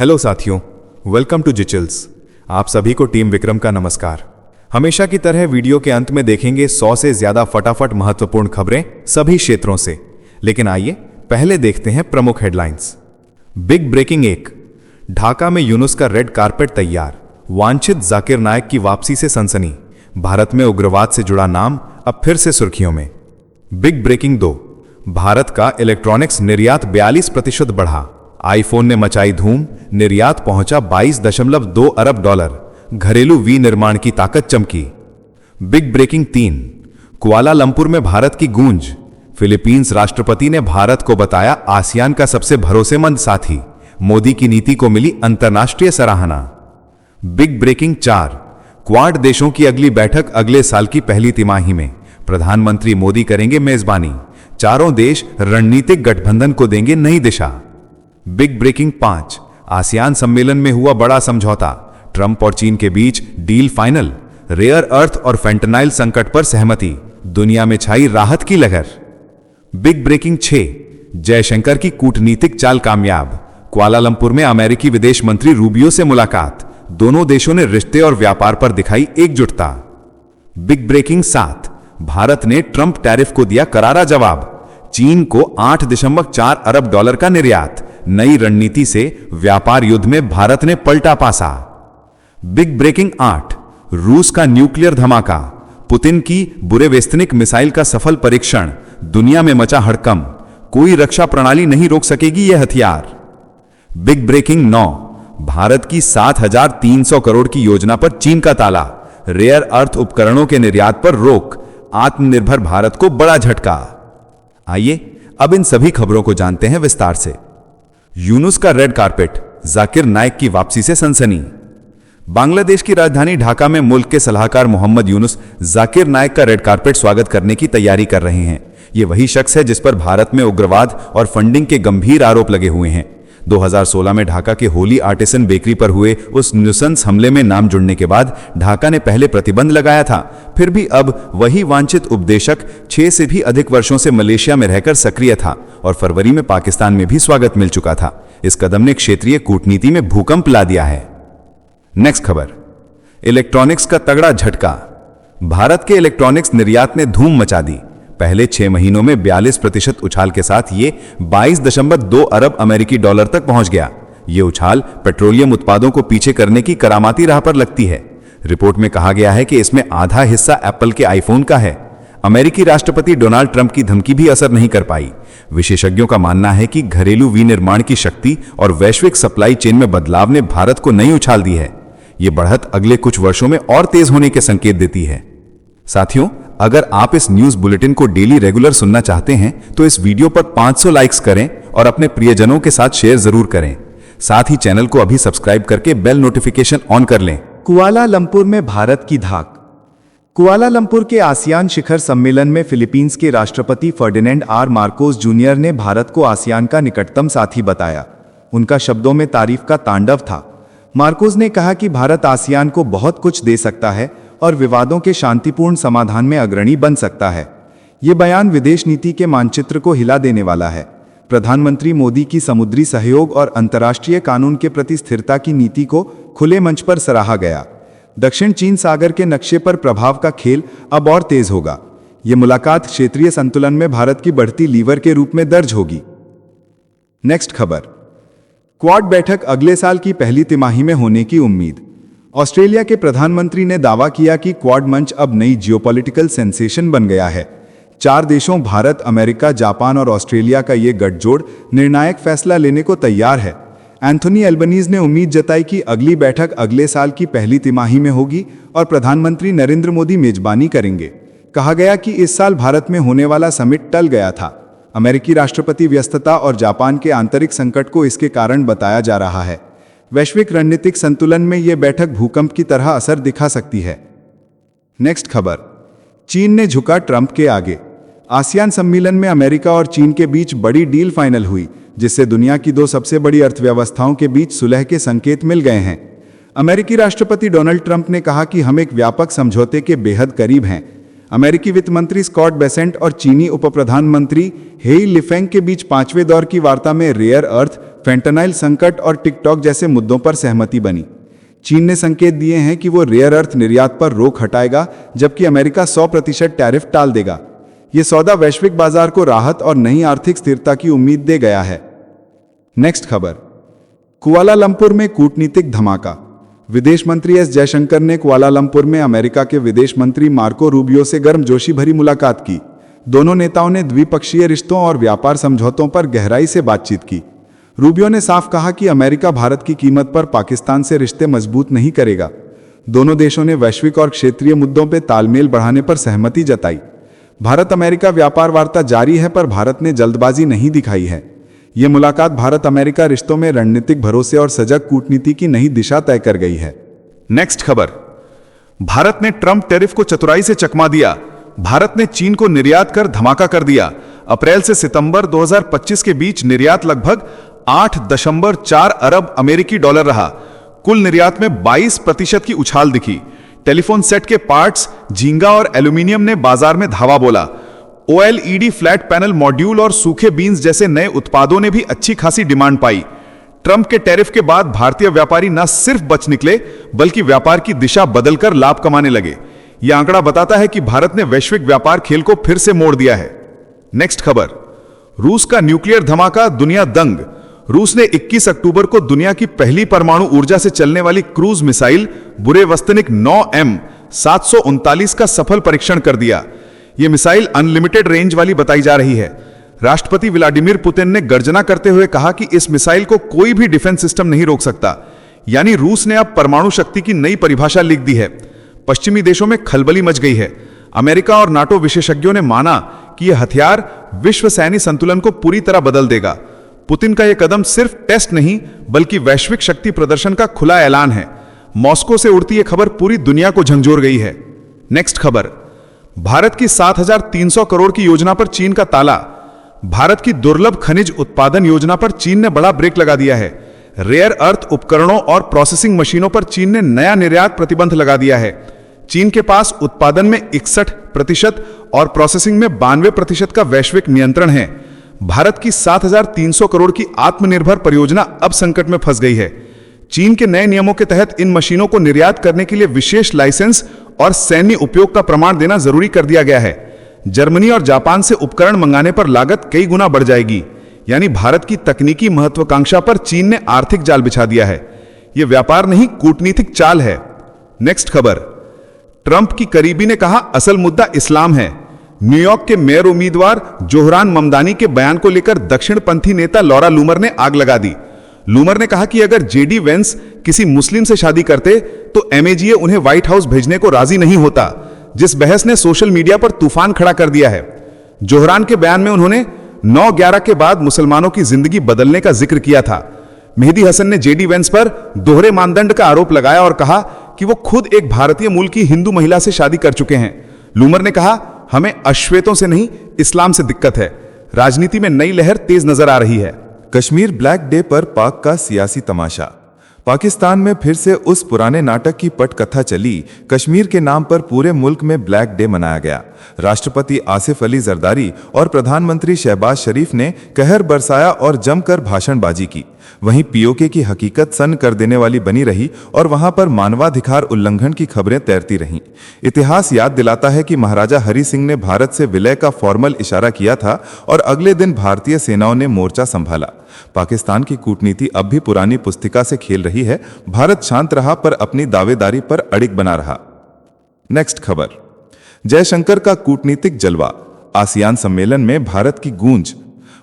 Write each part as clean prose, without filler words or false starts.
Hello साथियों, welcome to जिचल्स। आप सभी को टीम विक्रम का नमस्कार। हमेशा की तरह वीडियो के अंत में देखेंगे 100 से ज्यादा फटाफट महत्वपूर्ण खबरें सभी क्षेत्रों से। लेकिन आइए पहले देखते हैं प्रमुख हेडलाइंस। बिग ब्रेकिंग 1, ढाका में यूनुस का रेड कारपेट तैयार। वांछित जाकिर नायक की वापसी से सनसनी। भारत में उग्रवाद से जुड़ा नाम अब फिर से सुर्खियों में। बिग ब्रेकिंग 2, भारत का इलेक्ट्रॉनिक्स निर्यात 42% बढ़ा। आईफोन ने मचाई धूम, निर्यात पहुंचा 22.2 अरब डॉलर। घरेलू विनिर्माण की ताकत चमकी। बिग ब्रेकिंग 3, कुआलालंपुर में भारत की गूंज। फिलीपींस राष्ट्रपति ने भारत को बताया आसियान का सबसे भरोसेमंद साथी। मोदी की नीति को मिली अंतर्राष्ट्रीय सराहना। बिग ब्रेकिंग 4, क्वाड देशों की अगली बैठक अगले साल की पहली तिमाही में। प्रधानमंत्री मोदी करेंगे मेजबानी। चारों देश रणनीतिक गठबंधन को देंगे नई दिशा। बिग ब्रेकिंग 5, आसियान सम्मेलन में हुआ बड़ा समझौता। ट्रंप और चीन के बीच डील फाइनल। रेयर अर्थ और फेंटनाइल संकट पर सहमति। दुनिया में छाई राहत की लहर। बिग ब्रेकिंग 6, जयशंकर की कूटनीतिक चाल कामयाब। कुआलालंपुर में अमेरिकी विदेश मंत्री रूबियो से मुलाकात। दोनों देशों ने रिश्ते और व्यापार पर दिखाई एकजुटता। बिग ब्रेकिंग 7, भारत ने ट्रंप टैरिफ को दिया करारा जवाब। चीन को 8.4 अरब डॉलर का निर्यात। नई रणनीति से व्यापार युद्ध में भारत ने पलटा पासा। बिग ब्रेकिंग 8, रूस का न्यूक्लियर धमाका। पुतिन की बुरेवेस्तनिक मिसाइल का सफल परीक्षण। दुनिया में मचा हड़कंप। कोई रक्षा प्रणाली नहीं रोक सकेगी यह हथियार। बिग ब्रेकिंग 9, भारत की 7,300 करोड़ की योजना पर चीन का ताला। रेयर अर्थ उपकरणों के निर्यात पर रोक। आत्मनिर्भर भारत को बड़ा झटका। आइए अब इन सभी खबरों को जानते हैं विस्तार से। यूनुस का रेड कारपेट, जाकिर नायक की वापसी से सनसनी। बांग्लादेश की राजधानी ढाका में मुल्क के सलाहकार मोहम्मद यूनुस जाकिर नायक का रेड कारपेट स्वागत करने की तैयारी कर रहे हैं। ये वही शख्स है जिस पर भारत में उग्रवाद और फंडिंग के गंभीर आरोप लगे हुए हैं। 2016 में ढाका के होली आर्टिसन बेकरी पर हुए उस नुसंस हमले में नाम जुड़ने के बाद ढाका ने पहले प्रतिबंध लगाया था। फिर भी अब वही वांछित उपदेशक 6 से भी अधिक वर्षों से मलेशिया में रहकर सक्रिय था और फरवरी में पाकिस्तान में भी स्वागत मिल चुका था। इस कदम ने क्षेत्रीय कूटनीति में भूकंप ला दिया है। नेक्स्ट खबर, इलेक्ट्रॉनिक्स का तगड़ा झटका। भारत के इलेक्ट्रॉनिक्स निर्यात ने धूम मचा दी। पहले 6 महीनों में 42% उछाल के साथ ये 22.2 अरब अमेरिकी डॉलर तक पहुंच गया। ये उछाल पेट्रोलियम उत्पादों को पीछे करने की करामाती राह पर लगती है। रिपोर्ट में कहा गया है कि इसमें आधा हिस्सा एप्पल के आईफोन का है। अमेरिकी राष्ट्रपति डोनाल्ड ट्रंप की धमकी भी असर नहीं कर पाई। विशेषज्ञों का मानना है कि घरेलू विनिर्माण की शक्ति और वैश्विक सप्लाई चेन में बदलाव ने भारत को नई उछाल दी है। ये बढ़त अगले कुछ वर्षों में और तेज होने के संकेत देती है। साथियों, अगर आप इस न्यूज बुलेटिन को डेली रेगुलर सुनना चाहते हैं तो इस वीडियो पर 500 लाइक्स करें और अपने प्रियजनों के साथ शेयर जरूर करें। साथ ही चैनल को अभी सब्सक्राइब करके बेल नोटिफिकेशन ऑन कर लें। कुआलालंपुर में भारत की धाक। कुआलालंपुर के आसियान शिखर सम्मेलन में फिलीपींस के राष्ट्रपति फर्डिनेंड आर मार्कोस जूनियर ने भारत को आसियान का निकटतम साथी बताया। उनका शब्दों में तारीफ का तांडव था। मार्कोस ने कहा कि भारत आसियान को बहुत कुछ दे सकता है और विवादों के शांतिपूर्ण समाधान में अग्रणी बन सकता है। ये बयान विदेश नीति के मानचित्र को हिला देने वाला है। प्रधानमंत्री मोदी की समुद्री सहयोग और अंतर्राष्ट्रीय कानून के प्रति स्थिरता की नीति को खुले मंच पर सराहा गया। दक्षिण चीन सागर के नक्शे पर प्रभाव का खेल अब और तेज होगा। ये मुलाकात क्षेत्रीय संतुलन में भारत की बढ़ती लीवर के रूप में दर्ज होगी। नेक्स्ट खबर, क्वाड बैठक अगले साल की पहली तिमाही में होने की उम्मीद। ऑस्ट्रेलिया के प्रधानमंत्री ने दावा किया कि क्वाड मंच अब नई जियोपॉलिटिकल सेंसेशन बन गया है। 4 देशों भारत, अमेरिका, जापान और ऑस्ट्रेलिया का ये गठजोड़ निर्णायक फैसला लेने को तैयार है। एंथोनी एल्बनीज ने उम्मीद जताई कि अगली बैठक अगले साल की पहली तिमाही में होगी और प्रधानमंत्री नरेंद्र मोदी मेजबानी करेंगे। कहा गया कि इस साल भारत में होने वाला समिट टल गया था। अमेरिकी राष्ट्रपति व्यस्तता और जापान के आंतरिक संकट को इसके कारण बताया जा रहा है। वैश्विक रणनीतिक संतुलन में यह बैठक भूकंप की तरह असर दिखा सकती है। नेक्स्ट खबर, चीन ने झुका ट्रंप के आगे। आसियान सम्मेलन में अमेरिका और चीन के बीच बड़ी डील फाइनल हुई, जिससे दुनिया की 2 सबसे बड़ी अर्थव्यवस्थाओं के बीच सुलह के संकेत मिल गए हैं। अमेरिकी राष्ट्रपति डोनाल्ड ट्रंप ने कहा कि हम एक व्यापक समझौते के बेहद करीब हैं। अमेरिकी वित्त मंत्री स्कॉट बेसेंट और चीनी उप प्रधानमंत्री हेई लिफेंग के बीच 5वें दौर की वार्ता में रेयर अर्थ, फेंटनाइल संकट और टिकटॉक जैसे मुद्दों पर सहमति बनी। चीन ने संकेत दिए हैं कि वो रेयर अर्थ निर्यात पर रोक हटाएगा, जबकि अमेरिका 100% टैरिफ टाल देगा। ये सौदा वैश्विक बाजार को राहत और नई आर्थिक स्थिरता की उम्मीद दे गया है। नेक्स्ट खबर, कुआलालंपुर में कूटनीतिक धमाका। विदेश मंत्री एस जयशंकर ने कुआलालंपुर में अमेरिका के विदेश मंत्री मार्को रूबियो से गर्मजोशी भरी मुलाकात की। दोनों नेताओं ने द्विपक्षीय रिश्तों और व्यापार समझौतों पर गहराई से बातचीत की। रूबियो ने साफ कहा कि अमेरिका भारत की कीमत पर पाकिस्तान से रिश्ते मजबूत नहीं करेगा। दोनों देशों ने वैश्विक और क्षेत्रीय मुद्दों पर तालमेल बढ़ाने पर सहमति जताई। भारत अमेरिका व्यापार वार्ता जारी है, पर भारत ने जल्दबाजी नहीं दिखाई है। ये मुलाकात भारत अमेरिका रिश्तों में रणनीतिक भरोसे और सजग कूटनीति की नई दिशा तय कर गई है। नेक्स्ट खबर, भारत ने ट्रंप टैरिफ को चतुराई से चकमा दिया। भारत ने चीन को निर्यात कर धमाका कर दिया। अप्रैल से सितंबर 2025 के बीच निर्यात लगभग 8.4 अरब अमेरिकी डॉलर रहा। कुल निर्यात में 22% की उछाल दिखी। टेलीफोन सेट के पार्ट्स, झींगा और एल्यूमिनियम ने बाजार में धावा बोला। OLED फ्लैट पैनल मॉड्यूल और सूखे बीन्स जैसे नए उत्पादों ने भी अच्छी खासी डिमांड पाई। ट्रंप के टैरिफ के बाद भारतीय व्यापारी न सिर्फ बच निकले, बल्कि व्यापार की दिशा बदलकर लाभ कमाने लगे। यह आंकड़ा बताता है कि भारत ने वैश्विक व्यापार खेल को फिर से मोड़ दिया है। नेक्स्ट खबर, रूस का न्यूक्लियर धमाका, दुनिया दंग। रूस ने 21 अक्टूबर को दुनिया की पहली परमाणु ऊर्जा से चलने वाली क्रूज मिसाइल बुरेवस्तनिक 9M739 का सफल परीक्षण कर दिया। यह मिसाइल अनलिमिटेड रेंज वाली बताई जा रही है। राष्ट्रपति व्लादिमीर पुतिन ने गर्जना करते हुए कहा कि इस मिसाइल को कोई भी डिफेंस सिस्टम नहीं रोक सकता। यानी रूस ने अब परमाणु शक्ति की नई परिभाषा लिख दी है। पश्चिमी देशों में खलबली मच गई है। अमेरिका और नाटो विशेषज्ञों ने माना कि यह हथियार विश्व सैन्य संतुलन को पूरी तरह बदल देगा। पुतिन का यह कदम सिर्फ टेस्ट नहीं, बल्कि वैश्विक शक्ति प्रदर्शन का खुला ऐलान है। मॉस्को से उड़ती यह खबर पूरी दुनिया को झंझोर गई है। नेक्स्ट खबर, भारत की 7,300 करोड़ की योजना पर चीन का ताला। भारत की दुर्लभ खनिज उत्पादन योजना पर चीन ने बड़ा ब्रेक लगा दिया है। रेयर अर्थ उपकरणों और प्रोसेसिंग मशीनों पर चीन ने नया निर्यात प्रतिबंध लगा दिया है। चीन के पास उत्पादन में 61% और प्रोसेसिंग में 92% का वैश्विक नियंत्रण है। भारत की 7,300 करोड़ की आत्मनिर्भर परियोजना अब संकट में फंस गई है। चीन के नए नियमों के तहत इन मशीनों को निर्यात करने के लिए विशेष लाइसेंस और सैन्य उपयोग का प्रमाण देना जरूरी कर दिया गया है। जर्मनी और जापान से उपकरण मंगाने पर लागत कई गुना बढ़ जाएगी। यानी भारत की तकनीकी महत्वाकांक्षा पर चीन ने आर्थिक जाल बिछा दिया है। यह व्यापार नहीं, कूटनीतिक चाल है। नेक्स्ट खबर, ट्रंप की करीबी ने कहा असल मुद्दा इस्लाम है। न्यूयॉर्क के मेयर उम्मीदवार जोहरान ममदानी के बयान को लेकर दक्षिणपंथी नेता लॉरा लूमर ने आग लगा दी। लूमर ने कहा कि अगर जेडी वेंस किसी मुस्लिम से शादी करते तो MAGA उन्हें व्हाइट हाउस भेजने को राजी नहीं होता, जिस बहस ने सोशल मीडिया पर तूफान खड़ा कर दिया है। जोहरान के बयान में उन्होंने 9/11 के बाद मुसलमानों की जिंदगी बदलने का जिक्र किया था। मेहदी हसन ने जेडी वेंस पर दोहरे मानदंड का आरोप लगाया और कहा कि वो खुद एक भारतीय मूल की हिंदू महिला से शादी कर चुके हैं। लूमर ने कहा, हमें अश्वेतों से नहीं, इस्लाम से दिक्कत है। राजनीति में नई लहर तेज नजर आ रही है। कश्मीर ब्लैक डे पर पाक का सियासी तमाशा। पाकिस्तान में फिर से उस पुराने नाटक की पटकथा चली। कश्मीर के नाम पर पूरे मुल्क में ब्लैक डे मनाया गया। राष्ट्रपति आसिफ अली जरदारी और प्रधानमंत्री शहबाज शरीफ ने कहर बरसाया और जमकर भाषणबाजी की। वहीं POK की हकीकत सन्न कर देने वाली बनी रही और वहां पर मानवाधिकार उल्लंघन की खबरें तैरती रहीं। इतिहास याद दिलाता है कि महाराजा हरि सिंह ने भारत से विलय का फॉर्मल इशारा किया था और अगले दिन भारतीय सेनाओं ने मोर्चा संभाला। पाकिस्तान की कूटनीति अब भी पुरानी पुस्तिका से खेल रही है। भारत शांत रहा पर अपनी दावेदारी पर अड़िग बना रहा। नेक्स्ट खबर, जयशंकर का कूटनीतिक जलवा। आसियान सम्मेलन में भारत की गूंज।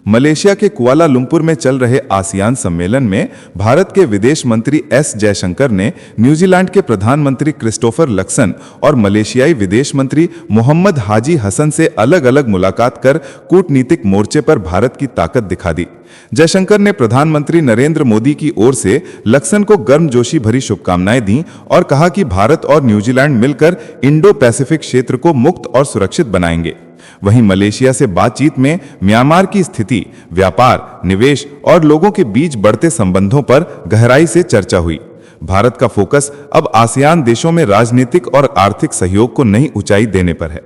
मलेशिया के कुआलालंपुर में चल रहे आसियान सम्मेलन में भारत के विदेश मंत्री एस जयशंकर ने न्यूजीलैंड के प्रधानमंत्री क्रिस्टोफर लक्सन और मलेशियाई विदेश मंत्री मोहम्मद हाजी हसन से अलग अलग मुलाकात कर कूटनीतिक मोर्चे पर भारत की ताकत दिखा दी। जयशंकर ने प्रधानमंत्री नरेंद्र मोदी की ओर से लक्सन को गर्मजोशी भरी शुभकामनाएं दी और कहा कि भारत और न्यूजीलैंड मिलकर इंडो पैसिफिक क्षेत्र को मुक्त और सुरक्षित बनाएंगे। वहीं मलेशिया से बातचीत में म्यांमार की स्थिति, व्यापार, निवेश और लोगों के बीच बढ़ते संबंधों पर गहराई से चर्चा हुई। भारत का फोकस अब आसियान देशों में राजनीतिक और आर्थिक सहयोग को नई ऊंचाई देने पर है।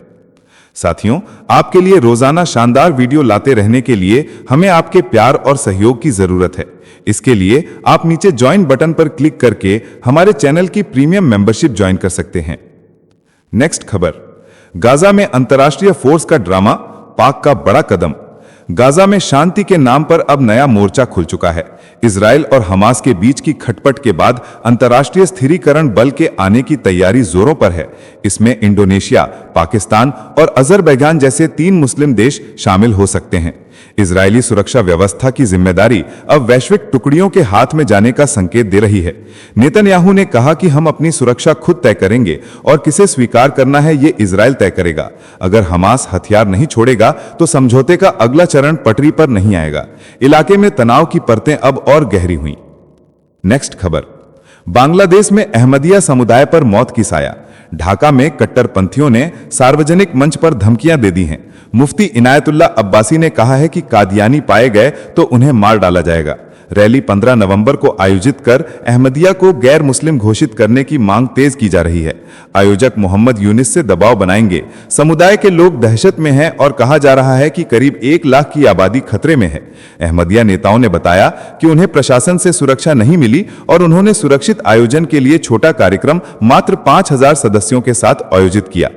साथियों, आपके लिए रोजाना शानदार वीडियो लाते रहने के लिए हमें आपके प्यार और सहयोग की जरूरत है। इसके लिए आप नीचे ज्वाइन बटन पर क्लिक करके हमारे चैनल की प्रीमियम मेंबरशिप ज्वाइन कर सकते हैं। नेक्स्ट खबर, गाजा में अंतर्राष्ट्रीय फोर्स का ड्रामा, पाक का बड़ा कदम। गाजा में शांति के नाम पर अब नया मोर्चा खुल चुका है। इजराइल और हमास के बीच की खटपट के बाद अंतर्राष्ट्रीय स्थिरीकरण बल के आने की तैयारी जोरों पर है। इसमें इंडोनेशिया, पाकिस्तान और अजरबैजान जैसे 3 मुस्लिम देश शामिल हो सकते हैं। इजरायली सुरक्षा व्यवस्था की जिम्मेदारी अब वैश्विक टुकड़ियों के हाथ में जाने का संकेत दे रही है। नेतन्याहू ने कहा कि हम अपनी सुरक्षा खुद तय करेंगे और किसे स्वीकार करना है ये इजराइल तय करेगा। अगर हमास हथियार नहीं छोड़ेगा तो समझौते का अगला चरण पटरी पर नहीं आएगा। इलाके में तनाव की परतें अब और गहरी हुई। नेक्स्ट खबर, बांग्लादेश में अहमदिया समुदाय पर मौत की साया। ढाका में कट्टरपंथियों ने सार्वजनिक मंच पर धमकियां दे दी हैं। मुफ्ती इनायतुल्लाह अब्बासी ने कहा है कि कादियानी पाए गए तो उन्हें मार डाला जाएगा। रैली 15 नवंबर को आयोजित कर अहमदिया को गैर मुस्लिम घोषित करने की मांग तेज की जा रही है। आयोजक मोहम्मद यूनिस से दबाव बनाएंगे। समुदाय के लोग दहशत में हैं और कहा जा रहा है कि करीब 1 लाख की आबादी खतरे में है। अहमदिया नेताओं ने बताया कि उन्हें प्रशासन से सुरक्षा नहीं मिली और उन्होंने सुरक्षित आयोजन के लिए छोटा कार्यक्रम मात्र 5000 सदस्यों के साथ आयोजित किया।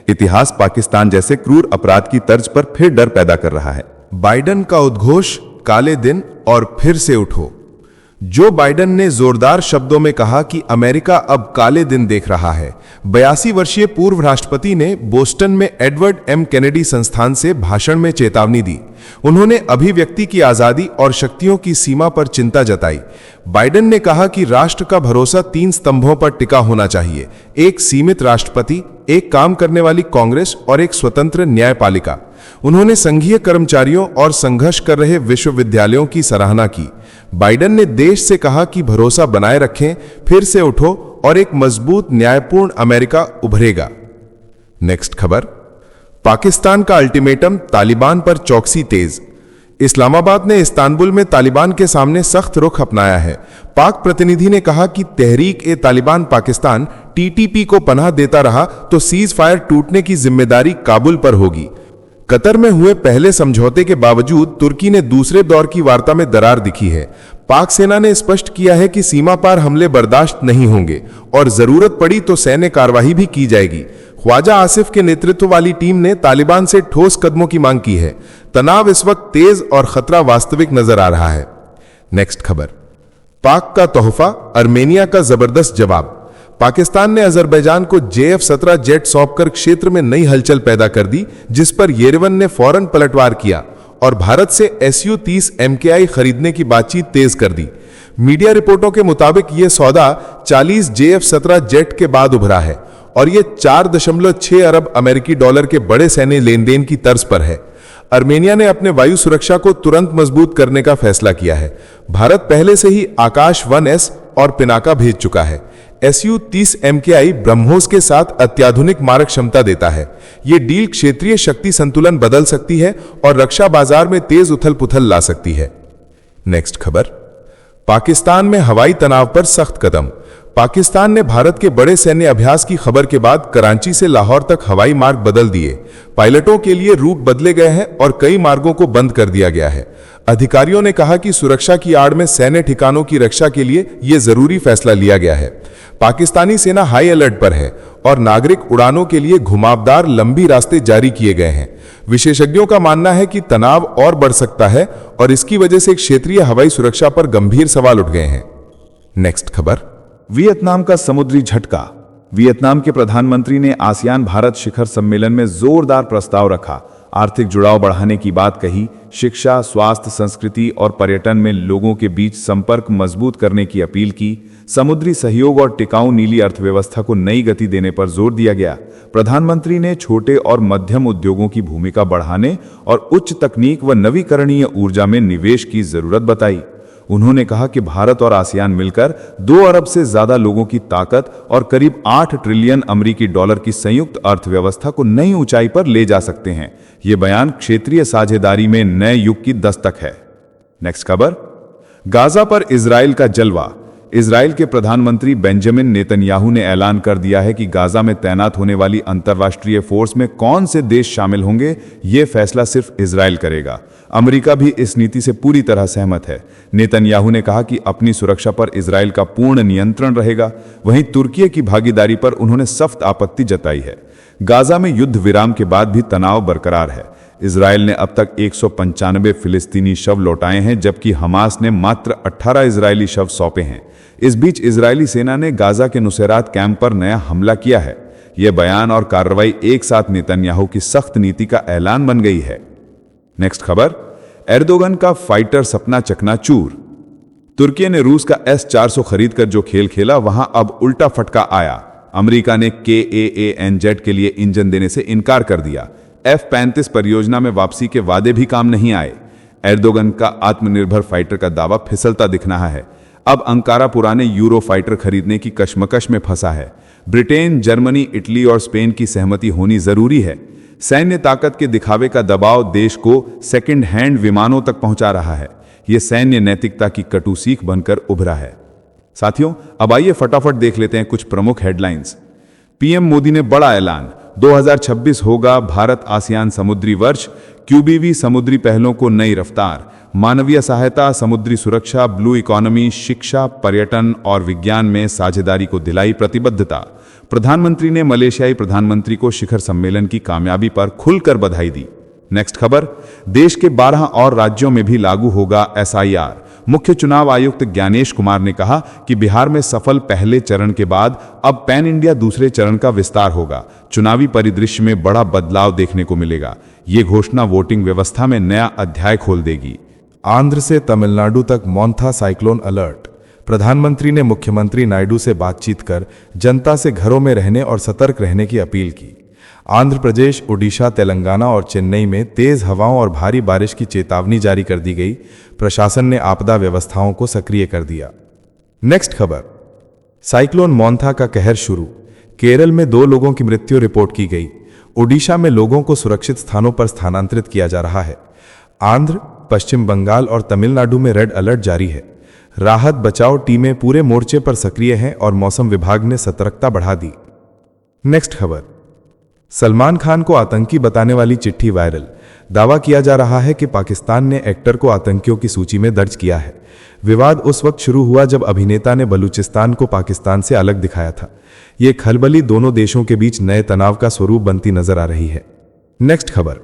इतिहास पाकिस्तान जैसे क्रूर अपराध की तर्ज पर फिर डर पैदा कर रहा है। बाइडन का उद्घोष, काले दिन और फिर से उठो। जो बाइडन ने जोरदार शब्दों में कहा कि अमेरिका अब काले दिन देख रहा है। 82 वर्षीय पूर्व राष्ट्रपति ने बोस्टन में एडवर्ड एम कैनेडी संस्थान से भाषण में चेतावनी दी। उन्होंने अभिव्यक्ति की आजादी और शक्तियों की सीमा पर चिंता जताई। बाइडन ने कहा कि राष्ट्र का भरोसा 3 स्तंभों पर टिका होना चाहिए: एक सीमित राष्ट्रपति, एक काम करने वाली कांग्रेस और एक स्वतंत्र न्यायपालिका। उन्होंने संघीय कर्मचारियों और संघर्ष कर रहे विश्वविद्यालयों की सराहना की। बाइडन ने देश से कहा कि भरोसा बनाए रखें, फिर से उठो और एक मजबूत न्यायपूर्ण अमेरिका उभरेगा। नेक्स्ट खबर, पाकिस्तान का अल्टीमेटम, तालिबान पर चौकसी तेज। इस्लामाबाद ने इस्तांबुल में तालिबान के सामने सख्त रुख अपनाया है। पाक प्रतिनिधि ने कहा कि तहरीक-ए-तालिबान पाकिस्तान टीटीपी को पनाह देता रहा तो सीज फायर टूटने की जिम्मेदारी काबुल पर होगी। कतर में हुए पहले समझौते के बावजूद तुर्की ने दूसरे दौर की वार्ता में दरार दिखी है। पाक सेना ने स्पष्ट किया है कि सीमा पार हमले बर्दाश्त नहीं होंगे और जरूरत पड़ी तो सैन्य कार्रवाई भी की जाएगी। ख्वाजा आसिफ के नेतृत्व वाली टीम ने तालिबान से ठोस कदमों की मांग की है। तनाव इस वक्त तेज और खतरा वास्तविक नजर आ रहा है। नेक्स्ट खबर, पाक का तोहफा, अर्मेनिया का जबरदस्त जवाब। पाकिस्तान ने अजरबैजान को JF-17 जेट सौंपकर क्षेत्र में नई हलचल पैदा कर दी, जिस पर येरेवन ने फौरन पलटवार किया और भारत से Su-30 MKI खरीदने की बातचीत तेज कर दी। मीडिया रिपोर्टों के मुताबिक यह सौदा 40 JF-17 जेट के बाद उभरा है और यह 4.6 अरब अमेरिकी डॉलर के बड़े सैन्य लेनदेन की तर्ज पर है। अर्मेनिया ने अपने वायु सुरक्षा को तुरंत मजबूत करने का फैसला किया है। भारत पहले से ही आकाश 1S और पिनाका भेज चुका है। Su-30 MKI ब्रह्मोस के साथ अत्याधुनिक मारक क्षमता देता है। यह डील क्षेत्रीय शक्ति संतुलन बदल सकती है और रक्षा बाजार में तेज उथल पुथल ला सकती है। नेक्स्ट खबर, पाकिस्तान में हवाई तनाव पर सख्त कदम। पाकिस्तान ने भारत के बड़े सैन्य अभ्यास की खबर के बाद कराची से लाहौर तक हवाई मार्ग बदल दिए। पायलटों के लिए रूट बदले गए हैं और कई मार्गों को बंद कर दिया गया है। अधिकारियों ने कहा कि सुरक्षा की आड़ में सैन्य ठिकानों की रक्षा के लिए यह जरूरी फैसला लिया गया है। पाकिस्तानी सेना हाई अलर्ट पर है और नागरिक उड़ानों के लिए घुमावदार लंबी रास्ते जारी किए गए हैं। विशेषज्ञों का मानना है कि तनाव और बढ़ सकता है और इसकी वजह से क्षेत्रीय हवाई सुरक्षा पर गंभीर सवाल उठ गए हैं। नेक्स्ट खबर, वियतनाम का समुद्री झटका। वियतनाम के प्रधानमंत्री ने आसियान भारत शिखर सम्मेलन में जोरदार प्रस्ताव रखा। आर्थिक जुड़ाव बढ़ाने की बात कही, शिक्षा, स्वास्थ्य, संस्कृति और पर्यटन में लोगों के बीच संपर्क मजबूत करने की अपील की। समुद्री सहयोग और टिकाऊ नीली अर्थव्यवस्था को नई गति देने पर जोर दिया गया। प्रधानमंत्री ने छोटे और मध्यम उद्योगों की भूमिका बढ़ाने और उच्च तकनीक व नवीकरणीय ऊर्जा में निवेश की जरूरत बताई। उन्होंने कहा कि भारत और आसियान मिलकर 2 अरब से ज्यादा लोगों की ताकत और करीब 8 ट्रिलियन अमेरिकी डॉलर की संयुक्त अर्थव्यवस्था को नई ऊंचाई पर ले जा सकते हैं। ये बयान क्षेत्रीय साझेदारी में नए युग की दस्तक है। नेक्स्ट खबर, गाजा पर इजराइल का जलवा। इजराइल के प्रधानमंत्री बेंजामिन नेतन्याहू ने ऐलान कर दिया है कि गाजा में तैनात होने वाली अंतर्राष्ट्रीय फोर्स में कौन से देश शामिल होंगे, ये फैसला सिर्फ इजराइल करेगा। अमेरिका भी इस नीति से पूरी तरह सहमत है। नेतन्याहू ने कहा कि अपनी सुरक्षा पर इजराइल का पूर्ण नियंत्रण रहेगा। वहीं तुर्की की भागीदारी पर उन्होंने सख्त आपत्ति जताई है। गाजा में युद्ध विराम के बाद भी तनाव बरकरार है। इजराइल ने अब तक 195 फिलिस्तीनी शव लौटाए हैं, जबकि हमास ने मात्र 18 इजरायली शव सौंपे हैं। इस बीच इजरायली सेना ने गाजा के नुसैरात कैंप पर नया हमला किया है। यह बयान और कार्रवाई एक साथ नेतन्याहू की सख्त नीति का ऐलान बन गई है। नेक्स्ट खबर, एर्दोगन का फाइटर सपना चकनाचूर। तुर्की ने रूस का S-400 खरीदकर जो खेल खेला, वहां अब उल्टा फटका आया। अमेरिका ने KAANZ के लिए इंजन देने से इनकार कर दिया। F-35 परियोजना में वापसी के वादे भी काम नहीं आए। एर्दोगन का आत्मनिर्भर फाइटर का दावा फिसलता दिख रहा है। अब अंकारा पुराने यूरो फाइटर खरीदने की कशमकश में फंसा है। ब्रिटेन, जर्मनी, इटली और स्पेन की सहमति होनी जरूरी है। सैन्य ताकत के दिखावे का दबाव देश को सेकंड हैंड विमानों तक पहुंचा रहा है। यह सैन्य नैतिकता की कटु सीख बनकर उभरा है। साथियों, अब आइए फटाफट देख लेते हैं कुछ प्रमुख हेडलाइंस। पीएम मोदी ने बड़ा ऐलान, 2026 होगा भारत आसियान समुद्री वर्ष। QBV समुद्री पहलों को नई रफ्तार। मानवीय सहायता, समुद्री सुरक्षा, ब्लू इकोनॉमी, शिक्षा, पर्यटन और विज्ञान में साझेदारी को दिलाई प्रतिबद्धता। प्रधानमंत्री ने मलेशियाई प्रधानमंत्री को शिखर सम्मेलन की कामयाबी पर खुलकर बधाई दी। नेक्स्ट खबर, देश के 12 और राज्यों में भी लागू होगा SIR। मुख्य चुनाव आयुक्त ज्ञानेश कुमार ने कहा कि बिहार में सफल पहले चरण के बाद अब पैन इंडिया दूसरे चरण का विस्तार होगा। चुनावी परिदृश्य में बड़ा बदलाव देखने को मिलेगा। ये घोषणा वोटिंग व्यवस्था में नया अध्याय खोल देगी। आंध्र से तमिलनाडु तक मोंथा साइक्लोन अलर्ट। प्रधानमंत्री ने मुख्यमंत्री नायडू से बातचीत कर जनता से घरों में रहने और सतर्क रहने की अपील की। आंध्र प्रदेश, उड़ीसा, तेलंगाना और चेन्नई में तेज हवाओं और भारी बारिश की चेतावनी जारी कर दी गई। प्रशासन ने आपदा व्यवस्थाओं को सक्रिय कर दिया। नेक्स्ट खबर, साइक्लोन मोंथा का कहर शुरू। केरल में 2 लोगों की मृत्यु रिपोर्ट की गई। ओडिशा में लोगों को सुरक्षित स्थानों पर स्थानांतरित किया जा रहा है। आंध्र, पश्चिम बंगाल और तमिलनाडु में रेड अलर्ट जारी है। राहत बचाव टीमें पूरे मोर्चे पर सक्रिय हैं और मौसम विभाग ने सतर्कता बढ़ा दी। नेक्स्ट खबर, सलमान खान को आतंकी बताने वाली चिट्ठी वायरल। दावा किया जा रहा है कि पाकिस्तान ने एक्टर को आतंकियों की सूची में दर्ज किया है। विवाद उस वक्त शुरू हुआ जब अभिनेता ने बलूचिस्तान को पाकिस्तान से अलग दिखाया था। यह खलबली दोनों देशों के बीच नए तनाव का स्वरूप बनती नजर आ रही है। नेक्स्ट खबर,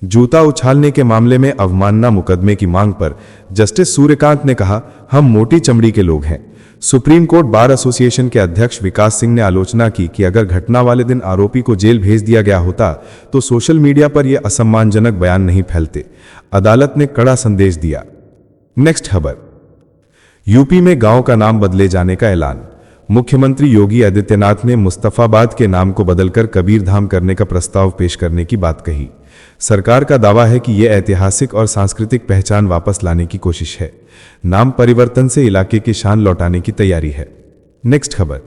जूता उछालने के मामले में अवमानना मुकदमे की मांग पर जस्टिस सूर्यकांत ने कहा, हम मोटी चमड़ी के लोग हैं। सुप्रीम कोर्ट बार एसोसिएशन के अध्यक्ष विकास सिंह ने आलोचना की कि अगर घटना वाले दिन आरोपी को जेल भेज दिया गया होता तो सोशल मीडिया पर यह असम्मानजनक बयान नहीं फैलते। अदालत ने कड़ा संदेश दिया। नेक्स्ट खबर, यूपी में गांव का नाम बदले जाने का ऐलान। मुख्यमंत्री योगी आदित्यनाथ ने मुस्तफाबाद के नाम को बदलकर कबीरधाम करने का प्रस्ताव पेश करने की बात कही। सरकार का दावा है कि यह ऐतिहासिक और सांस्कृतिक पहचान वापस लाने की कोशिश है। नाम परिवर्तन से इलाके की शान लौटाने की तैयारी है। नेक्स्ट खबर,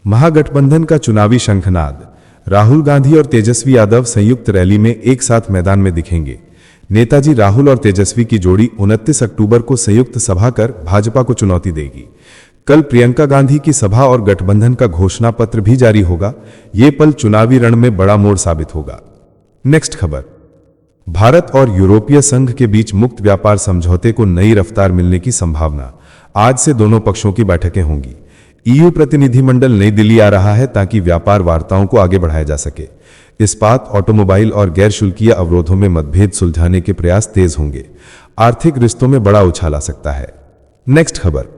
महागठबंधन का चुनावी शंखनाद। राहुल गांधी और तेजस्वी यादव संयुक्त रैली में एक साथ मैदान में दिखेंगे। नेताजी राहुल और तेजस्वी की जोड़ी 29 अक्टूबर को संयुक्त सभा कर भाजपा को चुनौती देगी। कल प्रियंका गांधी की सभा और गठबंधन का घोषणा पत्र भी जारी होगा। ये पल चुनावी रण में बड़ा मोड़ साबित होगा। नेक्स्ट खबर, भारत और यूरोपीय संघ के बीच मुक्त व्यापार समझौते को नई रफ्तार मिलने की संभावना। आज से दोनों पक्षों की बैठकें होंगी। EU प्रतिनिधिमंडल नई दिल्ली आ रहा है ताकि व्यापार वार्ताओं को आगे बढ़ाया जा सके। इस्पात, ऑटोमोबाइल और गैर शुल्कीय अवरोधों में मतभेद सुलझाने के प्रयास तेज होंगे। आर्थिक रिश्तों में बड़ा उछाल आ सकता है। नेक्स्ट खबर,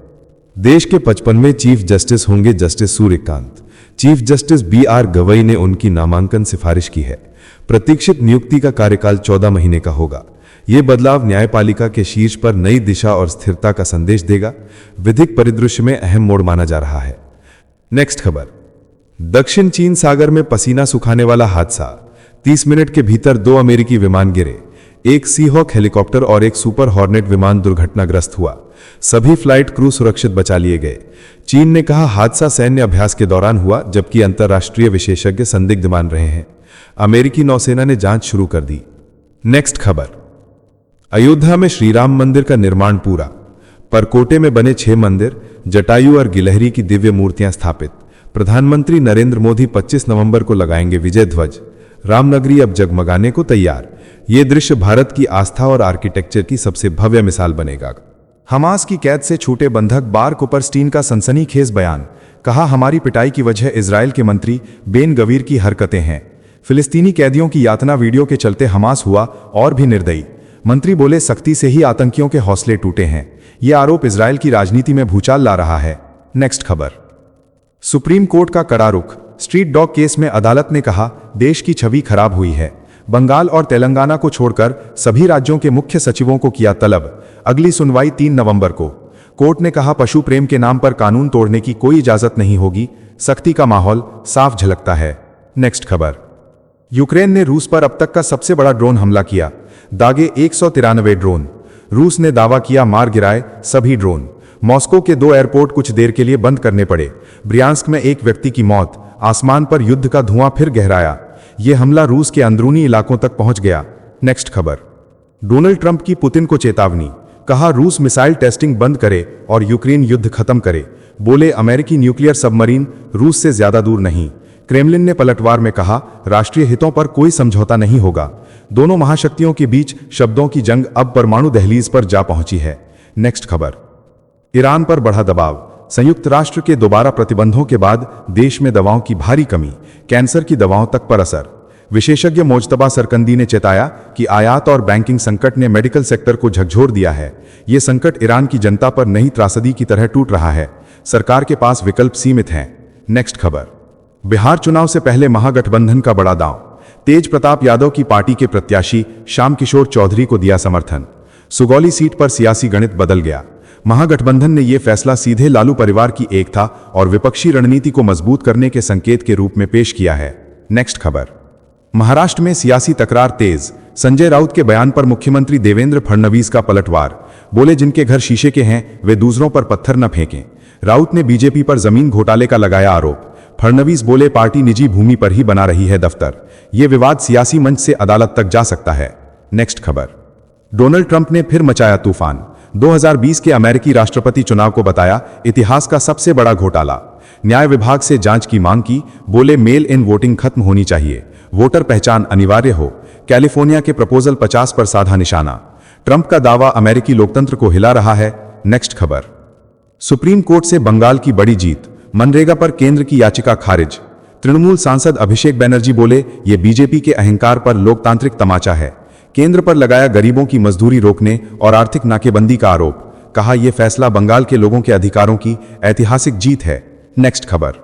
देश के 55वें चीफ जस्टिस होंगे justice Suryakant. Chief justice BR Gavai ने उनकी नामांकन सिफारिश की है। प्रतीक्षित नियुक्ति का कार्यकाल 14 महीने का होगा। यह बदलाव न्यायपालिका के शीर्ष पर नई दिशा और स्थिरता का संदेश देगा। विधिक परिदृश्य में अहम मोड़ माना जा रहा है। नेक्स्ट खबर, दक्षिण चीन सागर में पसीना सुखाने वाला हादसा। 30 मिनट के भीतर 2 अमेरिकी विमान गिरे। एक सीहॉक हेलीकॉप्टर और एक सुपर हॉर्नेट विमान दुर्घटनाग्रस्त हुआ। सभी फ्लाइट क्रू सुरक्षित बचा लिए गए। चीन ने कहा हादसा सैन्य अभ्यास के दौरान हुआ, जबकि अंतर्राष्ट्रीय विशेषज्ञ संदिग्ध मान रहे हैं। अमेरिकी नौसेना ने जांच शुरू कर दी। नेक्स्ट खबर, अयोध्या में श्रीराम मंदिर का निर्माण पूरा। परकोटे में बने 6 मंदिर, जटायु और गिलहरी की दिव्य मूर्तियां स्थापित। प्रधानमंत्री नरेंद्र मोदी 25 नवंबर को लगाएंगे विजय ध्वज। रामनगरी अब जगमगाने को तैयार। ये दृश्य भारत की आस्था और आर्किटेक्चर की सबसे भव्य मिसाल बनेगा। हमास की कैद से छूटे बंधक बार कुपरस्टीन का सनसनीखेज बयान। कहा, हमारी पिटाई की वजह इजराइल के मंत्री बेन गवीर की हरकतें हैं। फिलिस्तीनी कैदियों की यातना वीडियो के चलते हमास हुआ और भी निर्दयी। मंत्री बोले, सख्ती से ही आतंकियों के हौसले टूटे हैं। यह आरोप इजराइल की राजनीति में भूचाल ला रहा है। नेक्स्ट खबर। सुप्रीम कोर्ट का कड़ा रुख। स्ट्रीट डॉग केस में अदालत ने कहा, देश की छवि खराब हुई है। बंगाल और तेलंगाना को छोड़कर सभी राज्यों के मुख्य सचिवों को किया तलब। अगली सुनवाई 3 नवंबर को। कोर्ट ने कहा, पशु प्रेम के नाम पर कानून तोड़ने की कोई इजाजत नहीं होगी। सख्ती का माहौल साफ झलकता है। नेक्स्ट खबर। यूक्रेन ने रूस पर अब तक का सबसे बड़ा ड्रोन हमला किया। दागे 193 ड्रोन। रूस ने दावा किया, मार गिराए सभी ड्रोन। मॉस्को के 2 एयरपोर्ट कुछ देर के लिए बंद करने पड़े। ब्रियांस्क में एक व्यक्ति की मौत। आसमान पर युद्ध का धुआं फिर गहराया। यह हमला रूस के अंदरूनी इलाकों तक पहुंच गया। नेक्स्ट खबर। डोनाल्ड ट्रंप की पुतिन को चेतावनी। कहा, रूस मिसाइल टेस्टिंग बंद करे और यूक्रेन युद्ध खत्म करे। बोले, अमेरिकी न्यूक्लियर सबमरीन रूस से ज्यादा दूर नहीं। क्रेमलिन ने पलटवार में कहा, राष्ट्रीय हितों पर कोई समझौता नहीं होगा। दोनों महाशक्तियों के बीच शब्दों की जंग अब परमाणु दहलीज पर जा पहुंची है। नेक्स्ट खबर। ईरान पर बढ़ा दबाव। संयुक्त राष्ट्र के दोबारा प्रतिबंधों के बाद देश में दवाओं की भारी कमी। कैंसर की दवाओं तक पर असर। विशेषज्ञ मोजतबा सरकंदी ने चेताया कि आयात और बैंकिंग संकट ने मेडिकल सेक्टर को झकझोर दिया है। ये संकट ईरान की जनता पर नई त्रासदी की तरह टूट रहा है। सरकार के पास विकल्प सीमित हैं। नेक्स्ट खबर। बिहार चुनाव से पहले महागठबंधन का बड़ा दांव। तेज प्रताप यादव की पार्टी के प्रत्याशी श्याम किशोर चौधरी को दिया समर्थन। सुगौली सीट पर सियासी गणित बदल गया। महागठबंधन ने यह फैसला सीधे लालू परिवार की एकता और विपक्षी रणनीति को मजबूत करने के संकेत के रूप में पेश किया है। नेक्स्ट खबर। महाराष्ट्र में सियासी तकरार तेज। संजय राउत के बयान पर मुख्यमंत्री देवेंद्र फडणवीस का पलटवार। बोले, जिनके घर शीशे के हैं वे दूसरों पर पत्थर न फेंकें। राउत ने बीजेपी पर जमीन घोटाले का लगाया आरोप। फडणवीस बोले, पार्टी निजी भूमि पर ही बना रही है दफ्तर। यह विवाद सियासी मंच से अदालत तक जा सकता है। नेक्स्ट खबर। डोनाल्ड ट्रंप ने फिर मचाया तूफान। 2020 के अमेरिकी राष्ट्रपति चुनाव को बताया इतिहास का सबसे बड़ा घोटाला। न्याय विभाग से जांच की मांग की। बोले, मेल इन वोटिंग खत्म होनी चाहिए। वोटर पहचान अनिवार्य हो। कैलिफोर्निया के प्रपोजल 50 पर साधा निशाना। ट्रंप का दावा अमेरिकी लोकतंत्र को हिला रहा है। नेक्स्ट खबर। सुप्रीम कोर्ट से बंगाल की बड़ी जीत। मनरेगा पर केंद्र की याचिका खारिज। तृणमूल सांसद अभिषेक बनर्जी बोले, ये बीजेपी के अहंकार पर लोकतांत्रिक तमाचा है। केंद्र पर लगाया गरीबों की मजदूरी रोकने और आर्थिक नाकेबंदी का आरोप। कहा, यह फैसला बंगाल के लोगों के अधिकारों की ऐतिहासिक जीत है। नेक्स्ट खबर।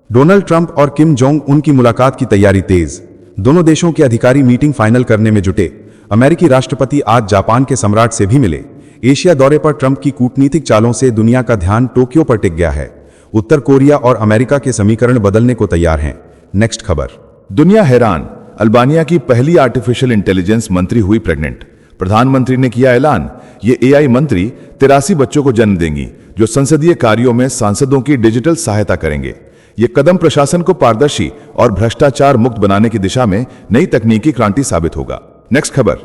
डोनाल्ड ट्रंप और किम जोंग उन की मुलाकात की तैयारी तेज। दोनों देशों के अधिकारी मीटिंग फाइनल करने में जुटे। अमेरिकी राष्ट्रपति आज जापान के सम्राट से भी मिले। एशिया दौरे पर ट्रंप की कूटनीतिक चालों से दुनिया का ध्यान टोक्यो पर टिक गया है। उत्तर कोरिया और अमेरिका के समीकरण बदलने को तैयार हैं। नेक्स्ट खबर। दुनिया हैरान। अल्बानिया की पहली आर्टिफिशियल इंटेलिजेंस मंत्री हुई प्रेग्नेंट। प्रधानमंत्री ने किया ऐलान, ये एआई मंत्री 83 बच्चों को जन्म देंगी जो संसदीय कार्यों में सांसदों की डिजिटल सहायता करेंगे। ये कदम प्रशासन को पारदर्शी और भ्रष्टाचार मुक्त बनाने की दिशा में नई तकनीकी क्रांति साबित होगा। नेक्स्ट खबर।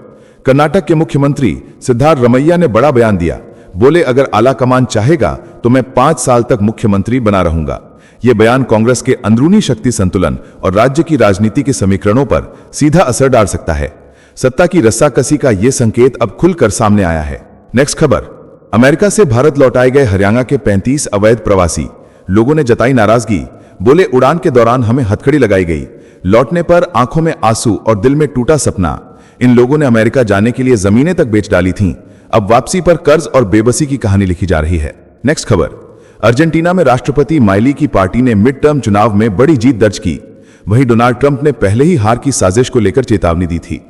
कर्नाटक के मुख्यमंत्री सिद्धारमैया ने बड़ा बयान दिया। बोले, अगर आला कमान चाहेगा तो मैं 5 साल तक मुख्यमंत्री बना रहूंगा। यह बयान कांग्रेस के अंदरूनी शक्ति संतुलन और राज्य की राजनीति के समीकरणों पर सीधा असर डाल सकता है। सत्ता की रस्साकसी का यह संकेत अब खुलकर सामने आया है। नेक्स्ट खबर। अमेरिका से भारत लौटाए गए हरियाणा के 35 अवैध प्रवासी। लोगों ने जताई नाराजगी। बोले, उड़ान के दौरान हमें हथकड़ी लगाई गई। लौटने पर आंखों में आंसू और दिल में टूटा सपना। इन लोगों ने अमेरिका जाने के लिए जमीनें तक बेच डाली थीं। अब वापसी पर कर्ज और बेबसी की कहानी लिखी जा रही है। नेक्स्ट खबर। अर्जेंटीना में राष्ट्रपति माइली की पार्टी ने मिड टर्म चुनाव में बड़ी जीत दर्ज की। वहीं डोनाल्ड ट्रंप ने पहले ही हार की साजिश को लेकर चेतावनी दी थी।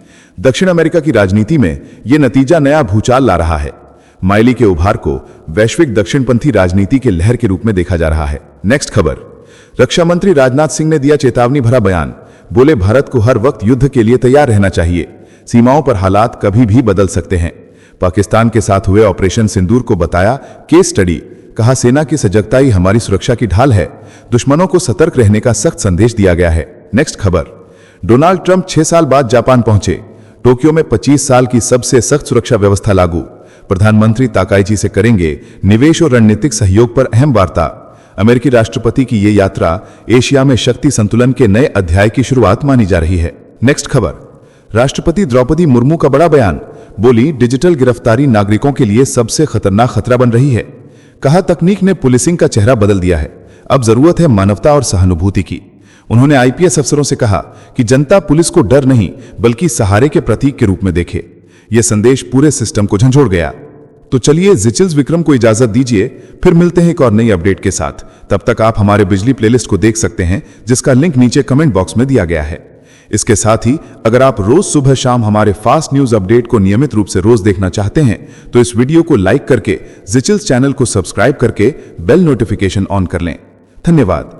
दक्षिण अमेरिका की राजनीति में यह नतीजा नया भूचाल ला रहा है। माइली के उभार को वैश्विक दक्षिणपंथी राजनीति के लहर के रूप में देखा जा रहा है। नेक्स्ट खबर। रक्षा मंत्री राजनाथ सिंह ने दिया चेतावनी भरा बयान। बोले, भारत को हर वक्त युद्ध के लिए तैयार रहना चाहिए। सीमाओं पर हालात कभी भी बदल सकते हैं। पाकिस्तान के साथ हुए ऑपरेशन सिंदूर को बताया केस स्टडी। कहा, सेना की सजगता ही हमारी सुरक्षा की ढाल है। दुश्मनों को सतर्क रहने का सख्त संदेश दिया गया है। नेक्स्ट खबर। डोनाल्ड ट्रंप 6 साल बाद जापान पहुंचे। टोक्यो में 25 साल की सबसे सख्त सुरक्षा व्यवस्था लागू। प्रधानमंत्री ताकाईची से करेंगे निवेश और रणनीतिक सहयोग पर अहम वार्ता। अमेरिकी राष्ट्रपति की ये यात्रा एशिया में शक्ति संतुलन के नए अध्याय की शुरुआत मानी जा रही है। नेक्स्ट खबर, राष्ट्रपति द्रौपदी मुर्मू का बड़ा बयान, बोली डिजिटल गिरफ्तारी नागरिकों के लिए सबसे खतरनाक खतरा बन रही है। कहा तकनीक ने पुलिसिंग का चेहरा बदल दिया है, अब जरूरत है मानवता और सहानुभूति की। उन्होंने आईपीएस अफसरों से कहा कि जनता पुलिस को डर नहीं बल्कि सहारे के प्रतीक के रूप में देखे। यह संदेश पूरे सिस्टम को झंझोड़ गया। तो चलिए जिचिल्स विक्रम को इजाजत दीजिए, फिर मिलते हैं एक और नई अपडेट के साथ। तब तक आप हमारे बिजली प्लेलिस्ट को देख सकते हैं जिसका लिंक नीचे कमेंट बॉक्स में दिया गया है। इसके साथ ही अगर आप रोज सुबह शाम हमारे फास्ट न्यूज अपडेट को नियमित रूप से रोज देखना चाहते हैं तो इस वीडियो को लाइक करके जिचिल्स चैनल को सब्सक्राइब करके बेल नोटिफिकेशन ऑन कर लें। धन्यवाद।